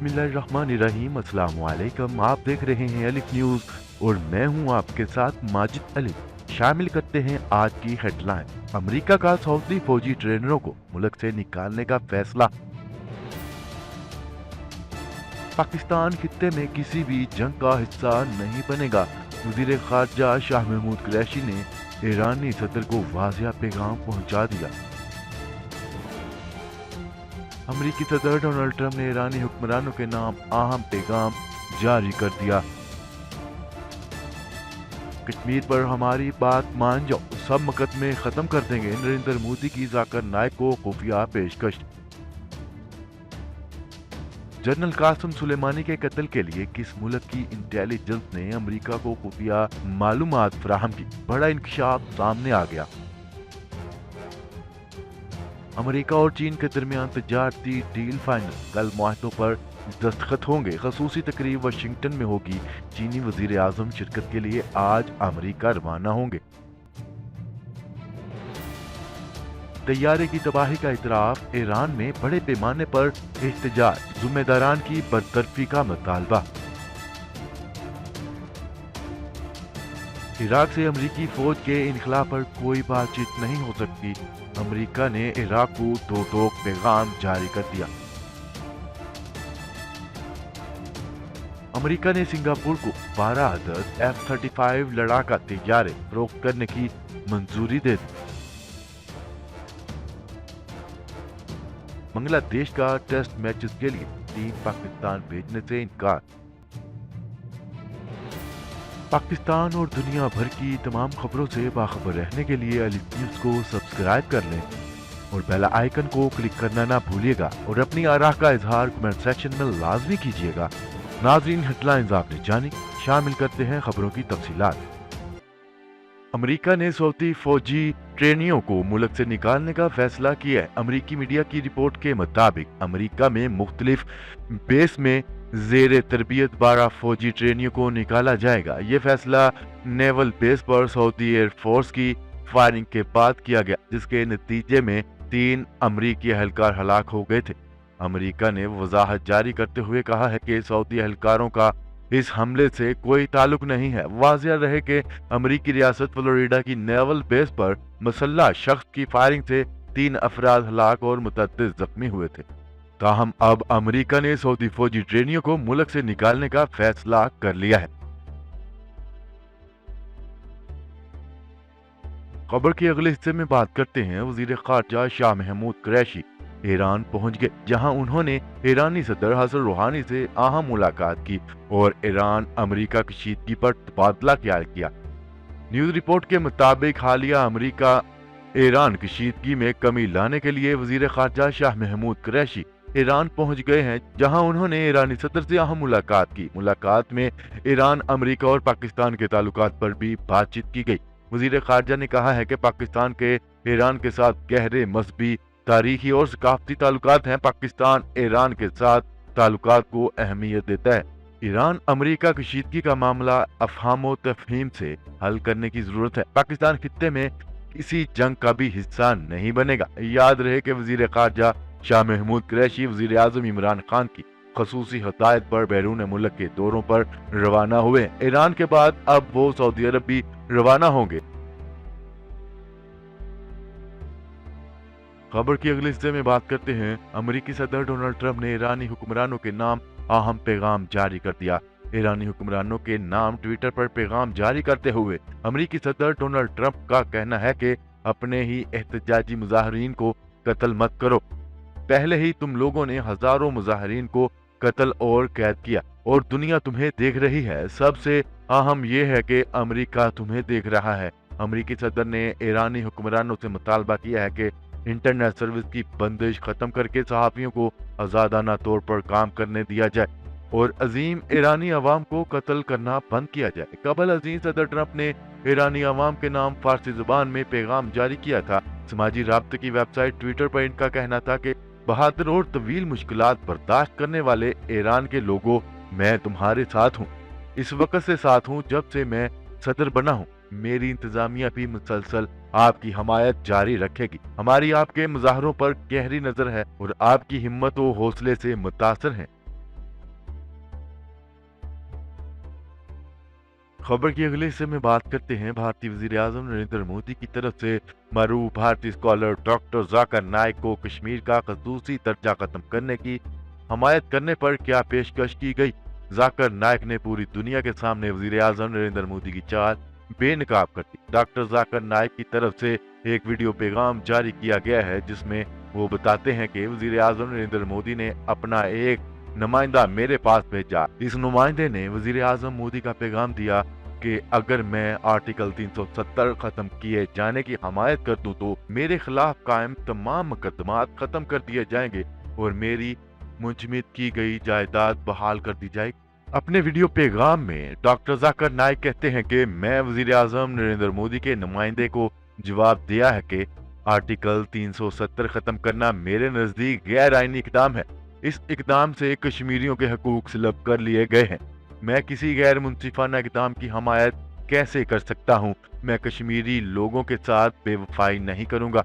बिस्मिल्लाहिर्रहमानिर्रहीम। अस्सलाम वालेकुम। आप देख रहे हैं अलिफ न्यूज़ और मैं हूं आपके साथ माजिद अलिफ। शामिल करते हैं आज की हेडलाइन। अमेरिका का सऊदी फौजी ट्रेनरों को मुल्क से निकालने का फैसला। पाकिस्तान खित्ते में किसी भी जंग का हिस्सा नहीं बनेगा। वज़ीर ख़ारजा शाह महमूद कुरैशी ने ईरानी सदर को वाज़िया पैगाम पहुंचा दिया। अमेरिकी सदर डोनाल्ड ट्रंप ने ईरानी हुक्मरानों के नाम अहम पैगाम जारी कर दिया। कश्मीर पर हमारी बात मान जाओ, सब मुकदमे खत्म कर देंगे। नरेंद्र मोदी की जाकिर नाइक को खुफिया पेशकश। जनरल कासिम सुलेमानी के कत्ल के लिए किस मुल्क की इंटेलिजेंस ने अमेरिका को खुफिया मालूमात फराहम की? बड़ा इंकशाफ सामने आ गया। अमेरिका और चीन के दरमियान तजारती डील फाइनल। कल मुआहदों पर दस्तखत होंगे। खसूसी तकरीब वाशिंगटन में होगी। चीनी वजीर आजम शिरकत के लिए आज अमेरिका रवाना होंगे। तैयारे की तबाही का इतराफ। ईरान में बड़े पैमाने पर एहतजाज। जिम्मेदारान की बरतरफी का मुतालबा। इराक से अमेरिकी फौज के इनखला पर कोई बातचीत नहीं हो सकती। अमेरिका ने इराक को दो टोक पैगाम जारी कर दिया। अमेरिका ने सिंगापुर को 12 अदद F-35 लड़ाका तैयारे फरोख्त करने की मंजूरी दे दी। बांग्लादेश का टेस्ट मैचेस के लिए टीम पाकिस्तान भेजने से इनकार। पाकिस्तान और दुनिया भर की तमाम खबरों से बाखबर रहने के लिए अलिफ न्यूज़ को सब्सक्राइब कर लें और बेल आइकन को क्लिक करना ना भूलिएगा और अपनी आराह का इजहार कमेंट सेक्शन में लाजमी कीजिएगा। नाज़रीन, हेडलाइंस आपने जानी, शामिल करते हैं खबरों की तफसीलात। अमेरिका ने सऊदी फौजी ट्रेनियों को मुल्क से निकालने का फैसला किया है। अमेरिकी मीडिया की रिपोर्ट के मुताबिक अमेरिका में मुख्तलिफ बेस में जेर तरबियत 12 फौजी ट्रेनियों को निकाला जाएगा। ये फैसला नेवल बेस पर सऊदी एयरफोर्स की फायरिंग के बाद किया गया, जिसके नतीजे में 3 अमेरिकी एहलकार हलाक हो गए थे। अमेरिका ने वजाहत जारी करते हुए कहा है कि सऊदी एहलकारों का इस हमले से कोई ताल्लुक नहीं है। वाज़िया रहे कि अमेरिकी रियासत फ्लोरिडा की नेवल बेस पर मुसल्लह शख्स की फायरिंग से 3 अफराद हलाक और मुतअद्दिद जख्मी हुए थे। ताहम अब अमेरिका ने सऊदी फौजी ट्रेनियों को मुल्क से निकालने का फैसला कर लिया है। खबर के अगले हिस्से में बात करते हैं। वजीर ख़ारजा शाह महमूद कुरैशी ईरान पहुंच गए, जहां उन्होंने ईरानी सदर हसन रूहानी से अहम मुलाकात की और ईरान अमेरिका कशीदगी पर तबादला ख्याल किया। न्यूज रिपोर्ट के मुताबिक हालिया अमेरिका ईरान कशीदगी में कमी लाने के लिए वजीर ख़ारजा शाह महमूद कुरैशी ईरान पहुंच गए हैं, जहां उन्होंने ईरानी सदर से अहम मुलाकात की। मुलाकात में ईरान, अमेरिका और पाकिस्तान के ताल्लुकात पर भी बातचीत की गई। वजीर ख़ारजा ने कहा है कि पाकिस्तान के ईरान के साथ गहरे मजहबी, तारीखी और सकाफती ताल्लुकात हैं। पाकिस्तान ईरान के साथ ताल्लुकात को अहमियत देता है। ईरान अमेरिका कशीदगी का मामला अफहाम तफहीम से हल करने की जरूरत है। पाकिस्तान खित्ते में किसी जंग का भी हिस्सा नहीं बनेगा। याद रहे कि वजीर ख़ारजा शाह महमूद कुरैशी वजीर आज़म इमरान खान की खसूसी हदायत पर बैरून मुल्क के दौरों पर रवाना हुए हैं। ईरान के बाद अब वो सऊदी अरब भी रवाना होंगे। खबर के अगले हिस्से में बात करते हैं। अमेरिकी सदर डोनाल्ड ट्रंप ने ईरानी हुक्मरानों के नाम अहम पैगाम जारी कर दिया। ईरानी हुक्मरानों के नाम ट्विटर पर पैगाम जारी करते हुए अमेरिकी सदर डोनाल्ड ट्रंप का कहना है कि अपने ही एहतजाजी मुजाहिरीन को कत्ल मत करो। पहले ही तुम लोगों ने हजारों मुजाहिरीन को कत्ल और कैद किया और दुनिया तुम्हें देख रही है। सबसे अहम यह है कि अमेरिका तुम्हें देख रहा है। अमेरिकी सदर ने ईरानी हुक्मरानों से मुतालबा किया है कि इंटरनेट सर्विस की बंदिश खत्म करके सहाफियों को आजादाना तौर पर काम करने दिया जाए और अजीम ईरानी अवाम को कत्ल करना बंद किया जाए। कबल अजीम सदर ट्रंप ने ईरानी अवाम के नाम फारसी जुबान में पैगाम जारी किया था। समाजी राब्ते की वेबसाइट ट्विटर पर इनका कहना था कि बहादुर और तवील मुश्किलात बर्दाश्त करने वाले ईरान के लोगों, मैं तुम्हारे साथ हूँ। इस वक्त से साथ हूँ जब से मैं सदर बना हूँ। मेरी इंतजामिया भी मुसलसल आपकी हमायत जारी रखेगी। हमारी आपके मुजाहरों पर गहरी नजर है और आपकी हिम्मत और हौसले से मुतासर है। खबर की अगले हिस्से में बात करते हैं भारतीय वजीर आजम नरेंद्र मोदी की तरफ से मरूफ भारतीय स्कॉलर डॉक्टर जाकिर नाइक को कश्मीर का खसूसी दर्जा खत्म करने की हमायत करने पर क्या पेशकश की गई। जाकिर नाइक ने पूरी दुनिया के सामने वजीर आजम नरेंद्र मोदी की चाल बेनकाब कर दी। डॉक्टर जाकिर नाइक की तरफ से एक वीडियो पैगाम जारी किया गया है जिसमें वो बताते हैं कि वजीर आजम नरेंद्र मोदी ने अपना एक नुमाइंदा मेरे पास भेजा। इस नुमाइंदे ने वजीर आजम मोदी का पैगाम दिया कि अगर मैं आर्टिकल 370 खत्म किए जाने की हमायत कर दूं तो मेरे खिलाफ कायम तमाम मुकदमात खत्म कर दिए जाएंगे और मेरी मुंजमद की गई जायदाद बहाल कर दी जाएगी। अपने वीडियो पैगाम में डॉक्टर जाकिर नाइक कहते हैं कि मैं वजीर आजम नरेंद्र मोदी के नुमाइंदे को जवाब दिया है कि आर्टिकल 370 खत्म करना मेरे नजदीक गैर आईनी इकदाम है। इस इकदाम से कश्मीरियों के हकूक सलब कर लिए गए हैं। मैं किसी गैर मुंसिफाना इकदाम की हमायत कैसे कर सकता हूं? मैं कश्मीरी लोगों के साथ बेवफाई नहीं करूंगा।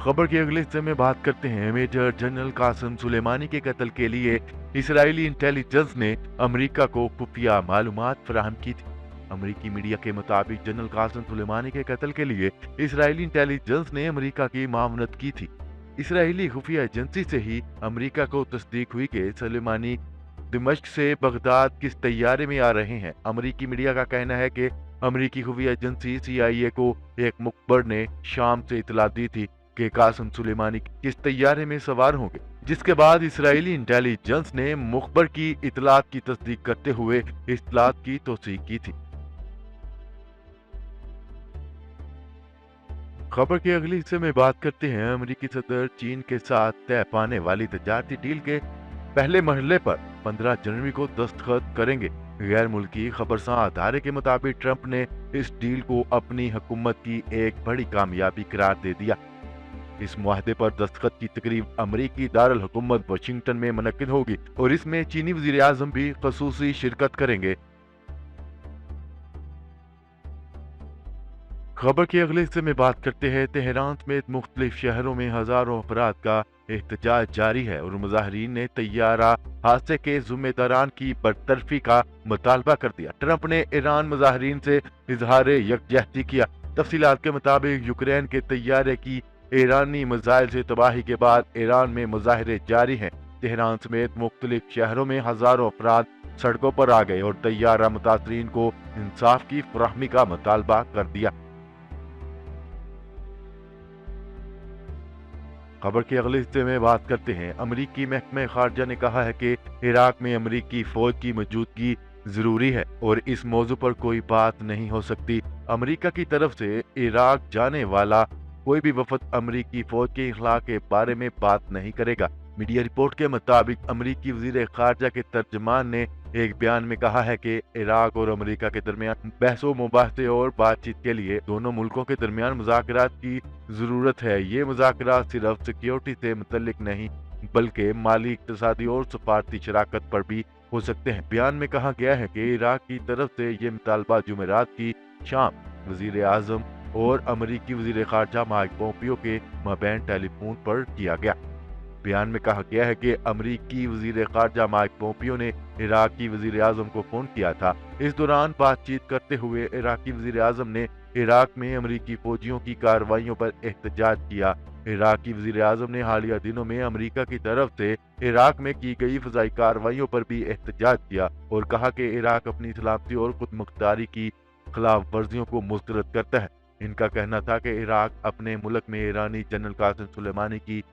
खबर के अगले हिस्से में बात करते हैं मेजर जनरल कासिम सुलेमानी के कत्ल के लिए इसराइली इंटेलिजेंस ने अमेरिका को खुफिया मालूमात फराहम की थी। अमेरिकी मीडिया के मुताबिक जनरल कासिम सुलेमानी के कत्ल के लिए इसराइली इंटेलिजेंस ने अमेरिका की मामनत की थी। इसराइली खुफिया एजेंसी से ही अमेरिका को तस्दीक हुई कि सुलेमानी दिमश्क से बगदाद किस तैयारे में आ रहे हैं। अमेरिकी मीडिया का कहना है कि अमेरिकी खुफिया एजेंसी CIA को एक मुखबर ने शाम से इतला दी थी कि कासिम सुलेमानी किस तैयारे में सवार होंगे, जिसके बाद इसराइली इंटेलिजेंस ने मुखबर की इतलात की तस्दीक करते हुए इतलात की तौसीक की थी। खबर के अगले हिस्से में बात करते हैं अमेरिकी सदर चीन के साथ तय पाने वाली तजारती डील के पहले मरहले पर 15 जनवरी को दस्तखत करेंगे। गैर मुल्की खबरसां अदारे के मुताबिक ट्रंप ने इस डील को अपनी हुकूमत की एक बड़ी कामयाबी करार दे दिया। इस मुआहदे पर दस्तखत की तकरीब अमरीकी दारुल हुकूमत वाशिंगटन में मुनक्किद होगी और इसमें चीनी वजीर आजम भी खसूसी शिरकत करेंगे। खबर के अगले हिस्से में बात करते हैं तेहरान समेत मुख्तलिफ शहरों में हजारों अफराद का एहतजाज जारी है और मुजाहरीन ने तैयारा हादसे के जिम्मेदारान की बरतरफी का मुतालबा कर दिया। ट्रंप ने ईरान मुजाहरीन से इजहार यकजहती किया। तफसीलात के मुताबिक यूक्रेन के तैयारे की ईरानी मिसाइल से तबाही के बाद ईरान में मुजाहरे जारी हैं। तेहरान समेत मुख्तलिफ शहरों में हजारों अफराद सड़कों पर आ गए और तैयारा मुतासरीन को इंसाफ की फराहमी का मुतालबा कर दिया। खबर के अगले हिस्से में बात करते हैं अमरीकी महकमा खारजा ने कहा है कि इराक में अमरीकी फौज की मौजूदगी जरूरी है और इस मौजू पर कोई बात नहीं हो सकती। अमरीका की तरफ से इराक जाने वाला कोई भी वफद अमरीकी फौज के इखला के बारे में बात नहीं करेगा। मीडिया रिपोर्ट के मुताबिक अमरीकी वजीर खारजा के तर्जमान ने एक बयान में कहा है कि इराक और अमरीका के दरमियान बहसो मुबाहसे और बातचीत के लिए दोनों मुल्कों के दरमियान मुज़ाकरात की जरूरत है। ये मुज़ाकरात सिर्फ सिक्योरिटी से मुतल्लिक नहीं बल्कि माली, इक्तिसादी और सफारती शराकत पर भी हो सकते हैं। बयान में कहा गया है कि इराक की तरफ से ये मुतालबा जुमेरात की शाम वजीर आजम और अमरीकी वजीर खारजा माइक पोम्पियो के माबैन टेलीफोन पर किया गया। बयान में कहा गया है कि अमरीकी वजीर खारजा माइक पोम्पियो ने इराकी वजीर आजम को फोन किया था। इस दौरान बातचीत करते हुए इराकी वजीर आजम ने इराक में अमरीकी फौजियों की कार्रवाइयों पर एहतजाज किया। इराकी वजीर आजम ने हालिया दिनों में अमरीका की तरफ से इराक में की गई फजाई कार्रवाइयों पर भी एहतजाज किया और कहा कि इराक अपनी सलामती और खुद मुख्तारी की खिलाफ वर्जियों को मुस्तरद करता है। इनका कहना था कि इराक अपने मुल्क में ईरानी जनरल कासिम सुलेमानी की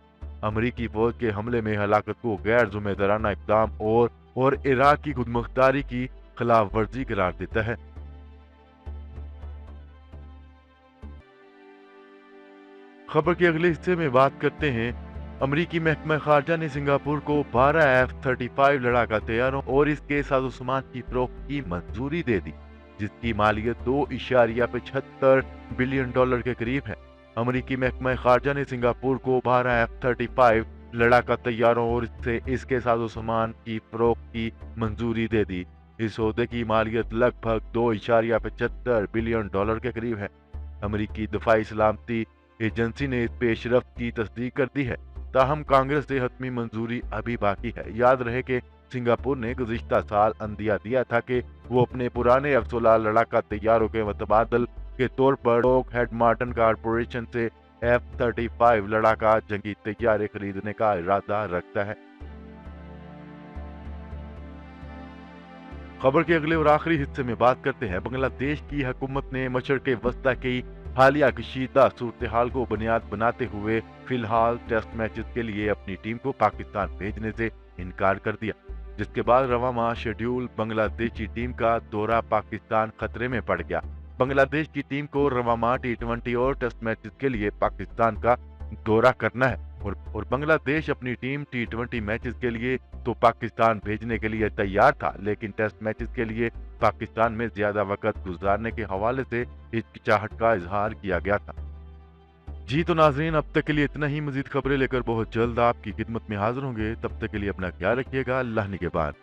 अमरीकी फौज के हमले में हलाकत को गैर जिम्मेदाराना इकदाम और इराक की खुद मुख्तारी की खिलाफ वर्जी करार देता है। खबर के अगले हिस्से में बात करते हैं अमरीकी महकमा खारजा ने सिंगापुर को 12 F-35 लड़ाका तैयारों और इसके साजो-सामान की फरोख्त की मंजूरी दे दी, जिसकी मालियत $2.75 बिलियन के करीब है। अमरीकी महकमा खारजा ने सिंगापुर को 12 F-35 लड़ाका तैयारों और इसके साजो-सामान की फरोख्त की मंजूरी दे दी। इस सौदे की मालियत लगभग $2.75 बिलियन के करीब है। अमरीकी दफाई सलामती एजेंसी ने इस पेशरफ्त की तस्दीक कर दी है, ताहम कांग्रेस से हतमी मंजूरी अभी बाकी है। याद रहे कि सिंगापुर ने गुज़िश्ता साल अंदिया दिया था कि वो अपने पुराने अफसोला लड़ाका तैयारों के मुतबादल के तौर पर लॉकहीड मार्टिन कॉरपोरेशन से F-35 लड़ाका जंगी तैयारे खरीदने का इरादा रखता है। खबर के अगले और आखिरी हिस्से में बात करते हैं। बांग्लादेश की हुकूमत ने मशरिक़ वस्ता की हालिया कशीदा सूरत हाल को बुनियाद बनाते हुए फिलहाल टेस्ट मैचेस के लिए अपनी टीम को पाकिस्तान भेजने से इनकार कर दिया, जिसके बाद रवां माह शेड्यूल बांग्लादेशी टीम का दौरा पाकिस्तान खतरे में पड़ गया। बांग्लादेश की टीम को रवां माह T20 और टेस्ट मैचेस के लिए पाकिस्तान का दौरा करना है और बांग्लादेश अपनी टीम T20 मैचेस के लिए तो पाकिस्तान भेजने के लिए तैयार था, लेकिन टेस्ट मैचेस के लिए पाकिस्तान में ज्यादा वक्त गुजारने के हवाले से हिचकिचाहट का इजहार किया गया था। जी तो नाजरीन, अब तक के लिए इतना ही। मजीद खबरें लेकर बहुत जल्द आपकी खिदमत में हाजिर होंगे। तब तक के लिए अपना ख्याल रखिएगा। अल्लाह निगहबान।